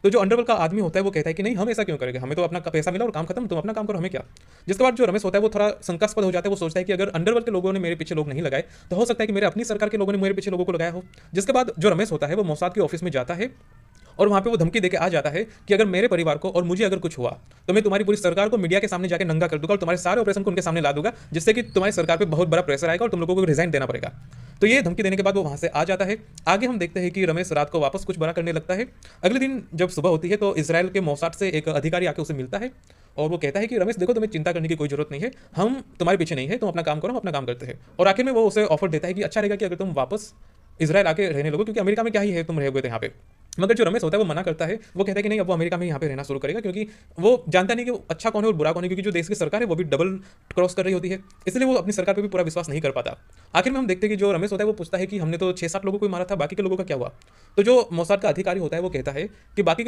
तो जो अंडरवर्ल्ड का आदमी होता है वो कहता है कि नहीं, हम ऐसा क्यों करेंगे, हमें तो अपना पैसा मिला और काम खत्म, तुम अपना काम करो, हमें क्या। जिसके बाद जो रमेश होता है वो थोड़ा शंकास्पद हो जाता है, वो सोचता है कि अगर अंडरवर्ल्ड के लोगों ने मेरे पीछे लोग नहीं लगाए तो हो सकता है कि मेरे अपनी सरकार के लोगों ने मेरे पीछे लोगों को लगाया हो। जिसके बाद जो रमेश होता है वो मोसाद के ऑफिस में जाता है और वहां पे वो धमकी देके आ जाता है कि अगर मेरे परिवार को और मुझे अगर कुछ हुआ तो मैं तुम्हारी पूरी सरकार को मीडिया के सामने जाके नंगा कर दूंगा और तुम्हारे सारे ऑपरेशन को उनके सामने ला दूंगा, जिससे कि तुम्हारी सरकार पे बहुत बड़ा प्रेशर आएगा और तुम लोगों को रिजाइन देना पड़ेगा। तो ये धमकी देने के बाद वो वहां से आ जाता है। आगे हम देखते हैं कि रमेश रात को वापस कुछ बड़ा करने लगता है। अगले दिन जब सुबह होती है तो इसराइल के मोसाद से एक अधिकारी आके उसे मिलता है और वो कहता है कि रमेश देखो, तुम्हें चिंता करने की कोई जरूरत नहीं है, हम तुम्हारे पीछे नहीं है, तुम अपना काम करो, हम अपना काम करते हैं। और आखिर में वो उसे ऑफर देता है कि अच्छा रहेगा कि अगर तुम वापस इसराइल आके रहने लगो, क्योंकि अमेरिका में क्या ही है, तुम रहोगे तो यहाँ पे। मगर जो रमेश होता है वो मना करता है, वो कहता है कि नहीं, अब वो अमेरिका में यहाँ पे रहना शुरू करेगा, क्योंकि वो जानता नहीं कि वो अच्छा कौन है और बुरा कौन है, क्योंकि जो देश की सरकार है वो भी डबल क्रॉस कर रही होती है, इसलिए वो अपनी सरकार पे भी पूरा विश्वास नहीं कर पाता। आखिर में हम देखते हैं कि जो रमेश होता है वो पूछता है कि हमने तो 6-7 लोगों को ही मारा था, बाकी के लोगों का क्या हुआ। तो जो मोसाद का अधिकारी होता है वो कहता है कि बाकी